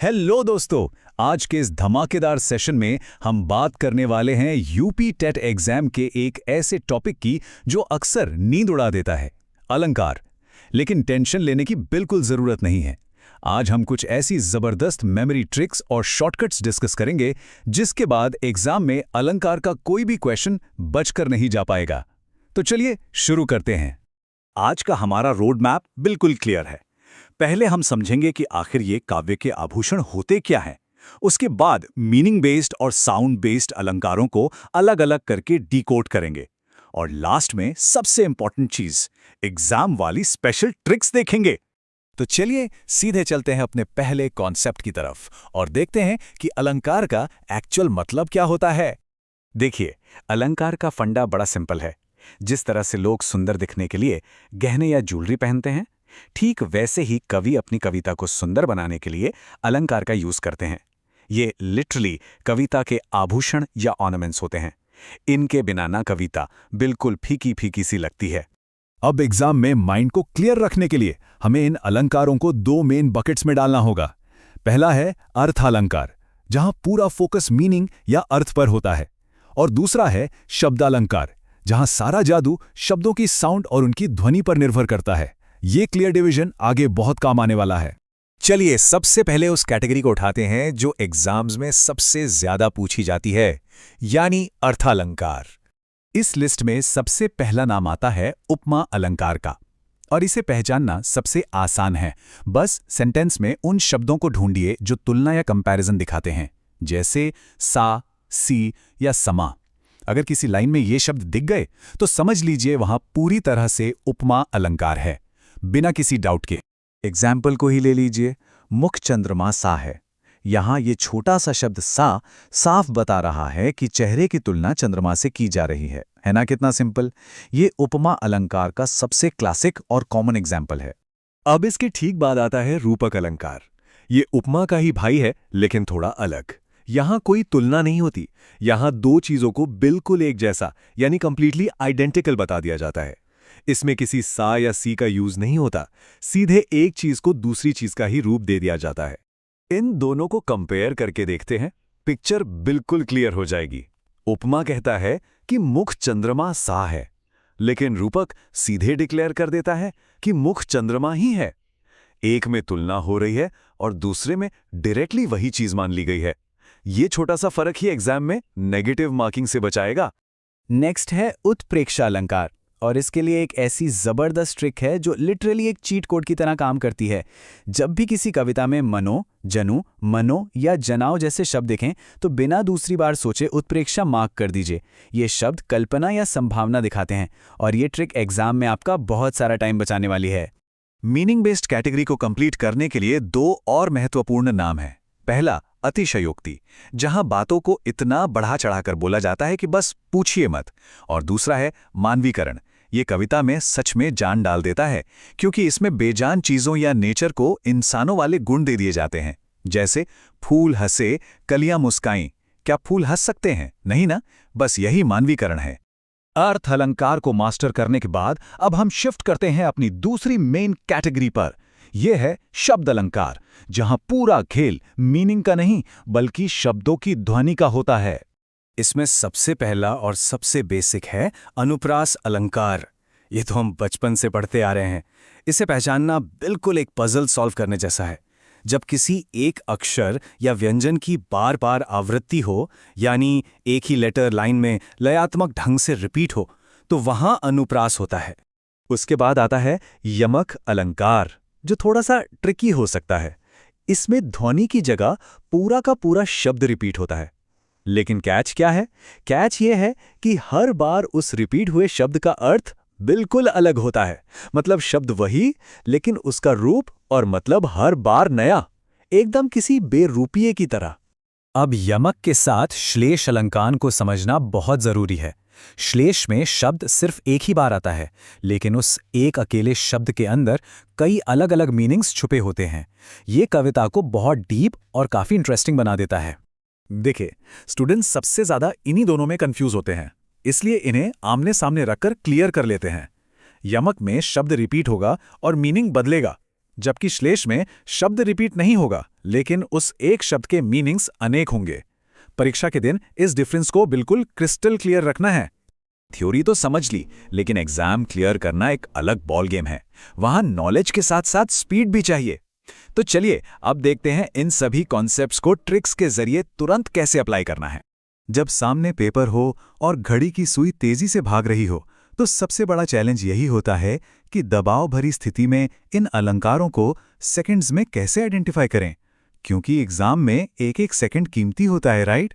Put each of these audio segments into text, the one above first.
Hello दोस्तों, आज के इस धमाकेदार सेशन में हम बात करने वाले हैं यूपी टेट एग्जाम के एक ऐसे टॉपिक की जो अक्सर नींद उड़ा देता है, अलंकार। लेकिन टेंशन लेने की बिल्कुल जरूरत नहीं है। आज हम कुछ ऐसी जबरदस्त मेमोरी ट्रिक्स और शॉर्टकट्स डिस्कस करेंगे जिसके बाद एग्जाम में अलंकार का कोई भी क्वेश्चन बचकर नहीं जा पाएगा। तो चलिए शुरू करते हैं। आज का हमारा रोड मैप बिल्कुल क्लियर है। पहले हम समझेंगे कि आखिर ये काव्य के आभूषण होते क्या हैं। उसके बाद मीनिंग बेस्ड और साउंड बेस्ड अलंकारों को अलग अलग करके डिकोड करेंगे। और लास्ट में सबसे इंपॉर्टेंट चीज, एग्जाम वाली स्पेशल ट्रिक्स देखेंगे। तो चलिए सीधे चलते हैं अपने पहले कॉन्सेप्ट की तरफ और देखते हैं कि अलंकार का एक्चुअल मतलब क्या होता है। देखिए, अलंकार का फंडा बड़ा सिंपल है। जिस तरह से लोग सुंदर दिखने के लिए गहने या ज्वेलरी पहनते हैं, ठीक वैसे ही कवि अपनी कविता को सुंदर बनाने के लिए अलंकार का यूज करते हैं। ये लिटरली कविता के आभूषण या ऑर्नामेंट्स होते हैं। इनके बिना ना कविता बिल्कुल फीकी फीकी सी लगती है। अब एग्जाम में माइंड को क्लियर रखने के लिए हमें इन अलंकारों को दो मेन बकेट्स में डालना होगा। पहला है अर्थालंकार, जहां पूरा फोकस मीनिंग या अर्थ पर होता है, और दूसरा है शब्दालंकार, जहां सारा जादू शब्दों की साउंड और उनकी ध्वनि पर निर्भर करता है। ये क्लियर डिवीजन आगे बहुत काम आने वाला है। चलिए सबसे पहले उस कैटेगरी को उठाते हैं जो एग्जाम्स में सबसे ज्यादा पूछी जाती है, यानी अर्थालंकार। इस लिस्ट में सबसे पहला नाम आता है उपमा अलंकार का, और इसे पहचानना सबसे आसान है। बस सेंटेंस में उन शब्दों को ढूंढिए जो तुलना या कंपैरिजन दिखाते हैं, जैसे सा, सी या समा। अगर किसी लाइन में ये शब्द दिख गए तो समझ लीजिए वहां पूरी तरह से उपमा अलंकार है, बिना किसी डाउट के। एग्जाम्पल को ही ले लीजिए, मुख चंद्रमा सा है। यहां ये छोटा सा शब्द सा साफ बता रहा है कि चेहरे की तुलना चंद्रमा से की जा रही है ना? कितना सिंपल। ये उपमा अलंकार का सबसे क्लासिक और कॉमन एग्जाम्पल है। अब इसके ठीक बाद आता है रूपक अलंकार। ये उपमा का ही भाई है, लेकिन थोड़ा अलग। यहां कोई तुलना नहीं होती। यहां दो चीजों को बिल्कुल एक जैसा यानी कंप्लीटली आइडेंटिकल बता दिया जाता है। इसमें किसी सा या सी का यूज नहीं होता, सीधे एक चीज को दूसरी चीज का ही रूप दे दिया जाता है। इन दोनों को कंपेयर करके देखते हैं, पिक्चर बिल्कुल क्लियर हो जाएगी। उपमा कहता है कि मुख चंद्रमा सा है, लेकिन रूपक सीधे डिक्लेयर कर देता है कि मुख चंद्रमा ही है। एक में तुलना हो रही है और दूसरे में डायरेक्टली वही चीज मान ली गई है। ये छोटा सा फर्क ही एग्जाम में नेगेटिव मार्किंग से बचाएगा। नेक्स्ट है उत्प्रेक्षा अलंकार, और इसके लिए एक ऐसी जबरदस्त ट्रिक है जो लिटरली एक चीट कोड की तरह काम करती है। जब भी किसी कविता में मनो, जनु, मनो या जनाव जैसे शब्द दिखें तो बिना दूसरी बार सोचे उत्प्रेक्षा मार्क कर दीजिए। ये शब्द कल्पना या संभावना दिखाते हैं, और ये ट्रिक एग्जाम में आपका बहुत सारा टाइम बचाने वाली है। मीनिंग बेस्ड कैटेगरी को कंप्लीट करने के लिए दो और महत्वपूर्ण नाम हैं। पहला अतिशयोक्ति, जहां बातों को इतना बढ़ा चढ़ाकर बोला जाता है कि बस पूछिए मत। और दूसरा है मानवीकरण। ये कविता में सच में जान डाल देता है, क्योंकि इसमें बेजान चीजों या नेचर को इंसानों वाले गुण दे दिए जाते हैं। जैसे फूल हंसे, कलियां मुस्काईं। क्या फूल हंस सकते हैं? नहीं ना। बस यही मानवीकरण है। अर्थ अलंकार को मास्टर करने के बाद अब हम शिफ्ट करते हैं अपनी दूसरी मेन कैटेगरी पर। यह है शब्द अलंकार, जहां पूरा खेल मीनिंग का नहीं बल्कि शब्दों की ध्वनि का होता है। इसमें सबसे पहला और सबसे बेसिक है अनुप्रास अलंकार। ये तो हम बचपन से पढ़ते आ रहे हैं। इसे पहचानना बिल्कुल एक पजल सॉल्व करने जैसा है। जब किसी एक अक्षर या व्यंजन की बार बार आवृत्ति हो, यानी एक ही लेटर लाइन में लयात्मक ढंग से रिपीट हो, तो वहां अनुप्रास होता है। उसके बाद आता है यमक अलंकार, जो थोड़ा सा ट्रिकी हो सकता है। इसमें ध्वनि की जगह पूरा का पूरा शब्द रिपीट होता है। लेकिन कैच क्या है? कैच ये है कि हर बार उस रिपीट हुए शब्द का अर्थ बिल्कुल अलग होता है। मतलब शब्द वही, लेकिन उसका रूप और मतलब हर बार नया, एकदम किसी बेरूपिये की तरह। अब यमक के साथ श्लेष अलंकार को समझना बहुत जरूरी है। श्लेष में शब्द सिर्फ एक ही बार आता है, लेकिन उस एक अकेले शब्द के अंदर कई अलग अलग मीनिंग्स छुपे होते हैं। ये कविता को बहुत डीप और काफी इंटरेस्टिंग बना देता है। देखिए, स्टूडेंट्स सबसे ज्यादा इन्हीं दोनों में कंफ्यूज होते हैं, इसलिए इन्हें आमने सामने रखकर क्लियर कर लेते हैं। यमक में शब्द रिपीट होगा और मीनिंग बदलेगा, जबकि श्लेष में शब्द रिपीट नहीं होगा, लेकिन उस एक शब्द के मीनिंग्स अनेक होंगे। परीक्षा के दिन इस डिफरेंस को बिल्कुल क्रिस्टल क्लियर रखना है। थ्योरी तो समझ ली, लेकिन एग्जाम क्लियर करना एक अलग बॉल गेम है। वहां नॉलेज के साथ साथ स्पीड भी चाहिए। तो चलिए अब देखते हैं इन सभी कॉन्सेप्ट्स को ट्रिक्स के जरिए तुरंत कैसे अप्लाई करना है। जब सामने पेपर हो और घड़ी की सुई तेजी से भाग रही हो, तो सबसे बड़ा चैलेंज यही होता है कि दबाव भरी स्थिति में इन अलंकारों को सेकंड्स में कैसे आइडेंटिफाई करें, क्योंकि एग्जाम में एक एक सेकंड कीमती होता है, राइट?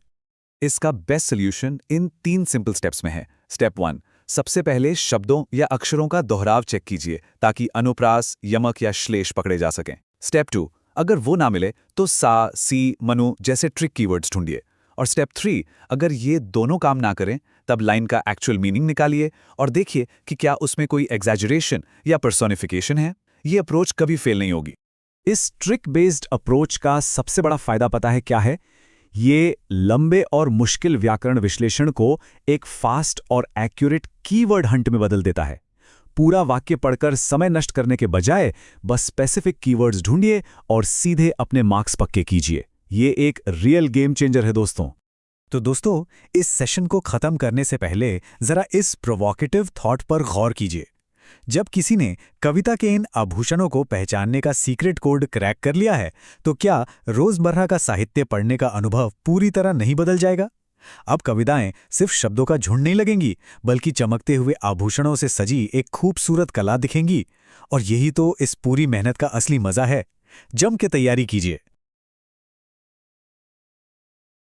इसका best solution in 3 simple steps में है। स्टेप 1, सबसे पहले शब्दों या अक्षरों का दोहराव चेक कीजिए ताकि अनुप्रास, यमक या श्लेष पकड़े जा सकें। स्टेप 2, अगर वो ना मिले तो सा, सी, मनु जैसे ट्रिक कीवर्ड्स ढूंढिए। और स्टेप 3, अगर ये दोनों काम ना करें तब लाइन का एक्चुअल मीनिंग निकालिए और देखिए कि क्या उसमें कोई एग्जैजरेशन या पर्सोनिफिकेशन है। ये अप्रोच कभी फेल नहीं होगी। इस ट्रिक बेस्ड अप्रोच का सबसे बड़ा फायदा पता है क्या है? ये लंबे और मुश्किल व्याकरण विश्लेषण को एक फास्ट और एक्यूरेट कीवर्ड हंट में बदल देता है। पूरा वाक्य पढ़कर समय नष्ट करने के बजाय बस स्पेसिफिक कीवर्ड्स ढूंढिए और सीधे अपने मार्क्स पक्के कीजिए। ये एक रियल गेम चेंजर है दोस्तों। तो दोस्तों, इस सेशन को खत्म करने से पहले जरा इस प्रोवोकेटिव थॉट पर गौर कीजिए। जब किसी ने कविता के इन आभूषणों को पहचानने का सीक्रेट कोड क्रैक कर लिया है, तो क्या रोजमर्रा का साहित्य पढ़ने का अनुभव पूरी तरह नहीं बदल जाएगा? अब कविताएं सिर्फ शब्दों का झुंड नहीं लगेंगी, बल्कि चमकते हुए आभूषणों से सजी एक खूबसूरत कला दिखेंगी। और यही तो इस पूरी मेहनत का असली मजा है। जम के तैयारी कीजिए।